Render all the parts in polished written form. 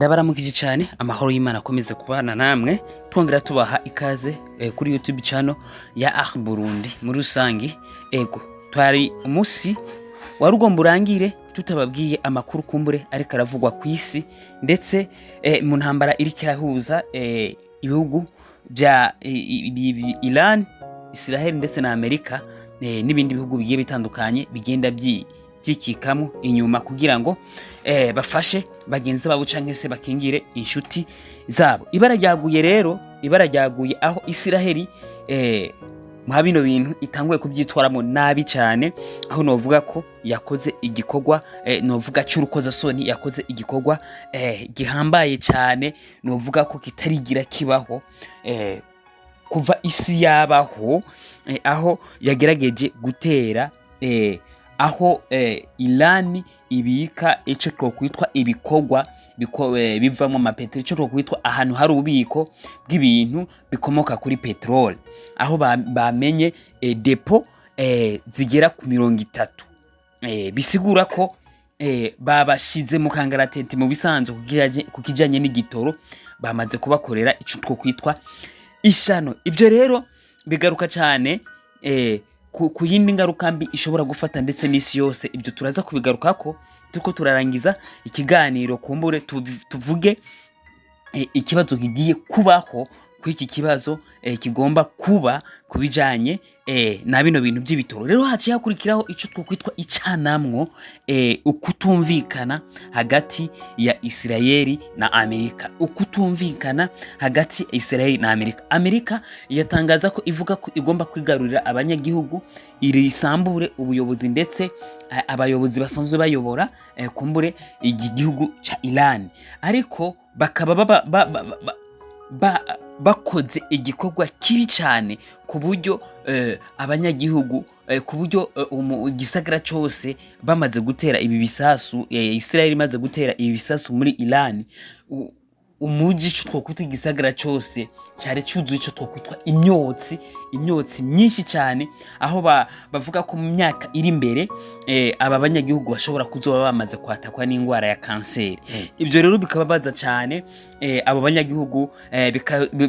Ndabaramukije cyane amahoro y'Imana akomeze kubana namwe twongera tubaha ikaze kuri YouTube channel ya Ach Burundi muri rusangi. Ego twari umunsi wa rugomba urangire tutababwiye amakuru kumbure ariko aravugwa ku isi ndetse mu ntambara iri kirahuza ibihugu bya Iran, Israel ndetse na Amerika n'ibindi bihugu bigiye bitandukanye bigenda byikikamo inyuma kugira ngo bafashe bagenzi babo canke se bakingire inshuti zabo. Ibara ryaguye aho Israel mu bino bintu itanguye kubyitwaramo nabi cyane, aho novuga ko yakoze igikorwa novuga cy'urukoza soni, yakoze igikorwa gihambaye cyane, novuga ko kitarigira kibaho kuva isi yabaho, aho yagerageje gutera aho Iran ibika ico twokwitwa ibikorwa bivamo amapetroli, ico twokwitwa ahantu hari ububiko bw'ibintu bikomoka kuri petrol, aho bamenye depo zigera ku 30, bisigura ko babashize mu kangaratete mu bisanzwe kukijanye n'igitoro, bamaze kubakorera ico twokwitwa ishano. Ivyo rero bigaruka cyane ku yindi ngaruka mbi ishobora gufata ndetse n'isi yose. Ibyo turaza kubigarukako tuko turarangiza ikiganiro, kumbure tuvuge ikibazo kigiye kubaho ku iki kibazo kigomba kuba kubijanye na bino bintu by'ibitoro. Rero haciye hakurikiraho ico twokwitwa icanamwo ukutumvikana hagati ya Israeli na Amerika, ukutumvikana hagati ya Israeli na Amerika. Amerika yatangaza ko ivuga ko igomba kwigarurira abanyagihugu, irisambure ubuyobozi ndetse abayobozi basanzwe bayobora kumbure igihugu ca Iran, ariko bakaba bakoze igikorwa kibi cyane ku buryo abanyagihugu ku buryo igisagara cyose bamaze gutera ibi bisasu, Israel imaze gutera ibi bisasu muri Iran, umuji cyo twokwita igisagara cyose cyari cyuzuye ico twokwitwa imyotsi myinshi cyane, aho bavuga ko mu myaka iri imbere aba banyagihugu bashobora kuzoba bamaze kwatakwa n'indwara ya kanseri. Ibyo rero bikababaza cyane abo banyagihugu,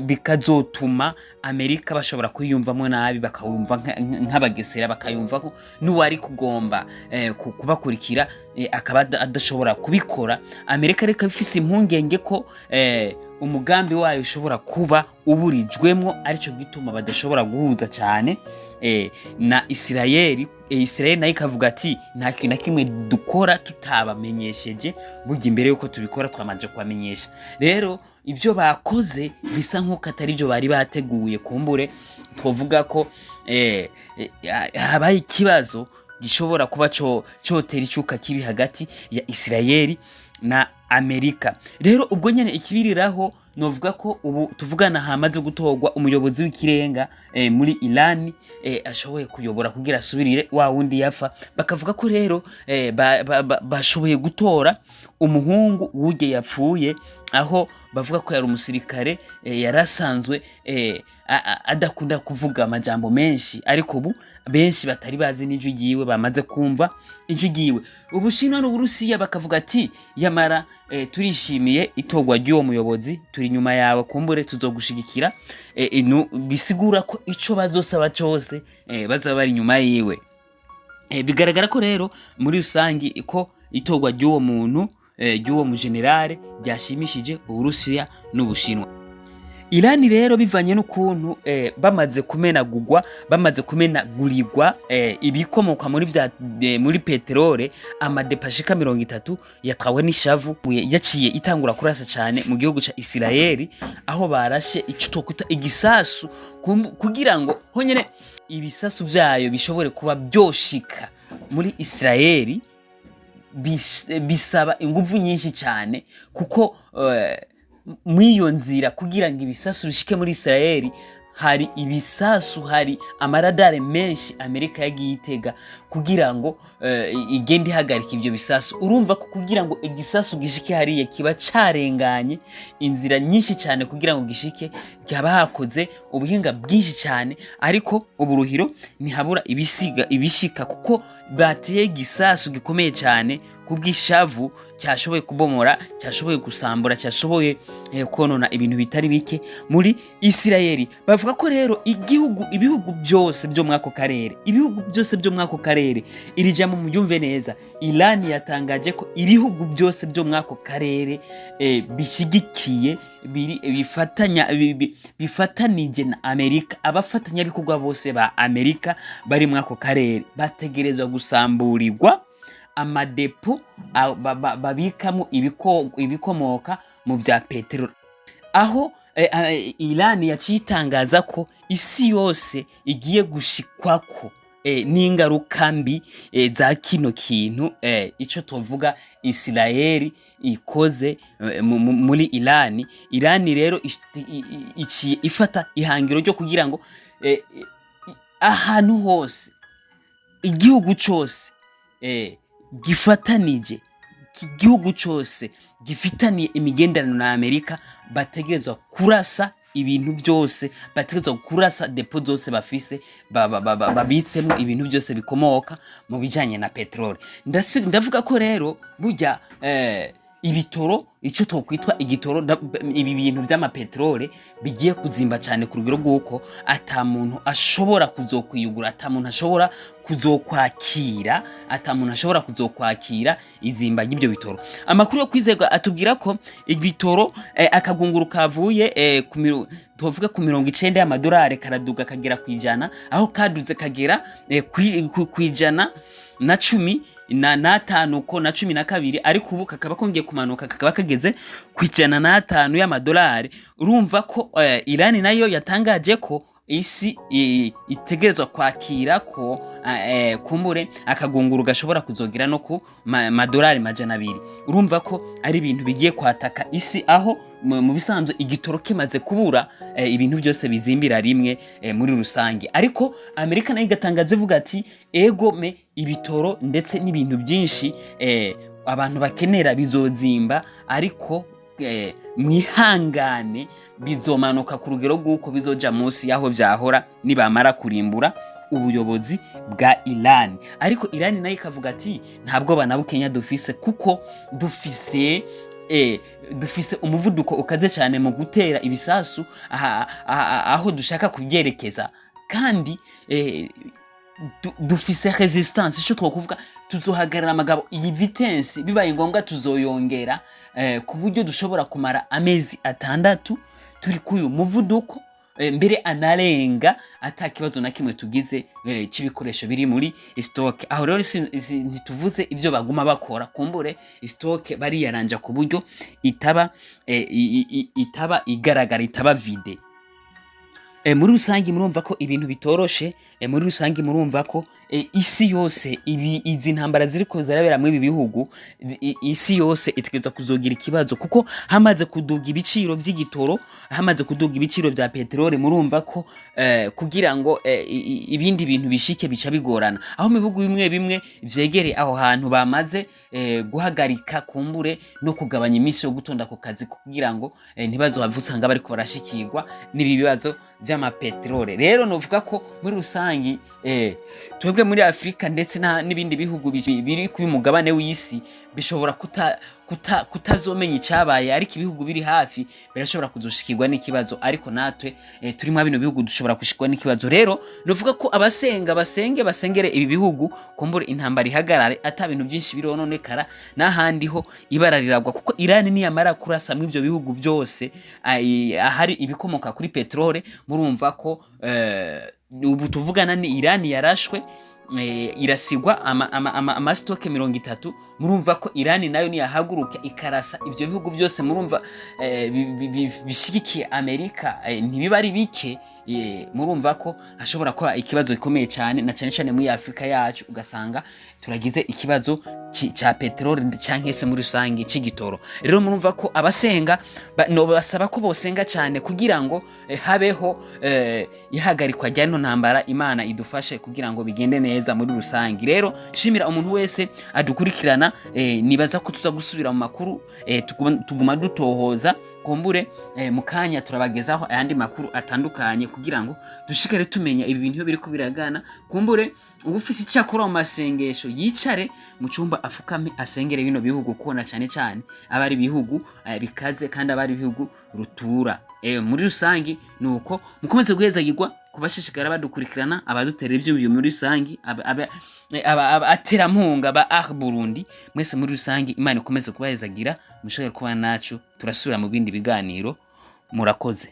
bikazotuma Amerika bashobora kwiyumvamo nabi, bakawumva nk'abagesera, bakayumva ko n'uwari kugomba kubakurikira akaba adashobora kubikora. Amerika reka bifise impungenge ko umugambi wayo ushobora kuba uburijwemwo, arico gituma badashobora guhuza cyane na Israel nayo ikavuga ati nta kintu na kimwe dukora tutabamenyesheje, burya imbere yuko tubikora twamaze kubamenyesha. Rero ibyo bakoze bisa nk'uko atari byo bari bateguye, kumbure twovuga ko habaye ikibazo gishobora kuba cyotera icuka kibi hagati ya Israel na Amerika. Rero ubwo nyene ikibiriraho novuga ko ubu tuvugana hamaze gutorwa umuyobozi w'ikirenga muri Iran, ashoboye kuyobora kugira asubirire wa wundi yafa. Bakavuga ko rero bashoboye gutora umuhungu wuje yapfuye, aho bavuga ko yari umusirikare yarasanzwe adakunda kuvuga amajambo menshi, ariko ubu benshi batari bazi n'ijwi ryiwe bamaze kumva ijwi ryiwe. Ubushinwa n'Uburusiya bakavuga ati yamara turishimiye itorwa ry'uwo muyobozi, turi nyuma yawe, kumbure tuzogushigikira. Bisigura ko ico bazosaba cyose bazaba bari nyuma yiwe. Bigaragara ko rero muri rusangi ko itorwa ry'uwo muntu ry'uwo mu generale byashimishije Uburusiya n'Ubushinwa. Iran rero bivanye n'ukuntu bamaze kumenagurirwa ibikomoka muri peterole, amadepashika 30 yatwawe n'ishavu, yaciye itangura kurasa cyane mu gihugu ca Israel, aho barashe ico twokwita igisasu kugira ngo honyene ibisasu vyayo bishobore kuba byoshika muri Israel. Bisaba ingufu nyinshi cyane, kuko mwiyo nzira kugira ngo ibisasu bishike muri Israel hari ibisasu, hari amaradare menshi Amerika yagiye itega kugira ngo igende ihagarika ivyo bisasu. Urumva ko kugira ngo igisasu gishike hariya kiba carenganye inzira nyinshi cyane kugira ngo gishike, cyaba hakoze ubuhinga bwinshi cyane, ariko uburuhiro ntihabura ibishika kuko bateye igisasu gikomeye cyane kubw'ishavu cyashoboye kubomora, cyashoboye gusambura, cyashoboye konona ibintu bitari bike muri Isirayeli. Bavuga ko rero ibihugu byose byo mwako karere, iri jambo mubyumve neza, Iran yatangaje ko ibihugu byose byo mwako karere bishigikiye bifatanije na Amerika. Abafatanya bikorwa bose ba Amerika bari mwako karere bategerezwa gusamburirwa amadepo babikamo ibikomoka mu bya peteroli, aho Iran yacitangaza ko isi yose igiye gushikwako n'ingaruka mbi za kino kintu ico tovuga Isirayeli ikoze muri Iran rero iciye ifata ihangiro ryo kugira ngo ahantu hose igihugu cyose igihugu cyose gifitaniye imigenderanire na Amerika bategerezwa kurasa ibintu byose, bategerezwa kurasa depo zose bafise babitsemo ibintu byose bikomoka mu bijanye na petrole. Ndavuga ko rero burya ibitoro, icyo twokwitwa igitoro, ibi bintu by'amapetrole bigiye kuzimba cyane ku rugero rw'uko ata muntu ashobora kuzokwiyugura, ata muntu ashobora kuzokwakira izimba ry'ibyo bitoro. Amakuru yo kwizerwa atubwira ko ibitoro akagunguru kavuye tuvuga ku 90 y'amadolari karaduga kagera kwijana, aho kaduze kagera kwijana na 15 uko na 12, ariko ubu kakaba kongeye kumanuka kakaba kageze kwijana na 5 y'amadolari. Urumva ko Iran nayo yatangaje ko isi itegerezwa kwakira ko kumbure akagunguru gashobora kuzogira no ku madolari 200. Urumva ko ari ibintu bigiye kwataka isi, aho mu bisanzwe igitoro kimaze kubura ibintu byose bizimbira rimwe muri rusange. Ariko Amerika nayo igatangaza ivuga ati egome ibitoro ndetse n'ibintu byinshi abantu bakenera bizozimba, ariko mwihangane bizomanuka ku rugero rw'uko bizoja munsi yaho vyahora nibamara kurimbura ubuyobozi bwa Iran. Ariko Iran nayo ikavuga ati ntabwo banabukenya dufise, kuko dufise umuvuduko ukaze cyane mu gutera ibisasu aho dushaka kubyerekeza, kandi dufise resistance. Icyo twakuvuga tuzohagarara amagabo, iyi vitesse bibaye ngombwa tuzoyongera ku buryo dushobora kumara amezi 6 turi kuyu muvuduko, mbere anarenga atakibazo na kimwe tugize cy'ibikoresho biri muri stock. Aho rero ntituvuze ibyo baguma bakora, kumbure stock bari yaranja ku buryo itaba igaragara, itaba vide. Muri rusangi murumva ko ibintu bitoroshe, muri rusangi murumva ko isi yose izi ntambara ziriko zarabera mu ibi bihugu, isi yose itegereza kuzogira ikibazo, kuko hamaze kuduga ibiciro by'igitoro, hamaze kuduga ibiciro bya petrole. Murumva ko kugira ngo ibindi bintu bishike bica bigorana, aho mu bihugu bimwe vyegere aho hantu bamaze guhagarika kumbure no kugabanya iminsi yo gutonda ku kazi, kugira ngo ntibazohavusanga bariko barashikirwa n'ibi bibazo vy'amapetrole. Rero novuga ko muri rusangi twebwe muri Afrika ndetse n'ibindi bihugu biri ku mugabane w'isi bishobora kutazomenya icyabaye, ariko ibihugu biri hafi birashobora kuzoshikirwa n'ikibazo, ariko natwe turimo bino bihugu dushobora gushikirwa n'ikibazo. Rero novuga ko basengere ibi bihugu kumbura intambara ihagarare, ata bintu byinshi birononekara n'ahandi ho ibara riragwa, kuko Iran niyamara kurasa mu ivyo bihugu byose ahari ibikomoka kuri petrole. Murumva ko ubu tuvugana ni Iran yarashwe, irasigwa amastoke 30. Murumva ko Iran nayo niyahaguruka ikarasa ivyo bihugu byose, murumva bishigikiye Amerika ntibiba ari bike. Murumva ko hashobora kuba ikibazo gikomeye cyane, na cyane muri Afrika yacu ugasanga turagize ikibazo cya petrole canke se muri rusangi c'igitoro. Rero murumva ko abasenga no basaba ko bosenga cyane kugira ngo habeho ihagarikwa ryano ntambara, Imana idufashe kugira ngo bigende neza muri rusangi. Rero shimira umuntu wese adukurikirana gusa nibaza ko tuza gusubira mu makuru tuguma dutohoza kumbure mu kanya turabagezaho ayandi makuru atandukanye kugira ngo dushikare tumenya ibi bintu biriko biragana kumbure ugufise icyakora mu masengesho yicare mu cyumba afukame asengere bino bihugu kona cyane cyane abari bihugu bikaze kandi abari bihugu rutura muri rusangi nuko mukomeze guhezagirwa kubashishikara badukurikirana abadutera ivyumvyo muri rusangi aterampunga ba Burundi mwese muri rusangi Imana ikomeze kubahezagira mushaka kuba naco turasubira mu bindi biganiro murakoze.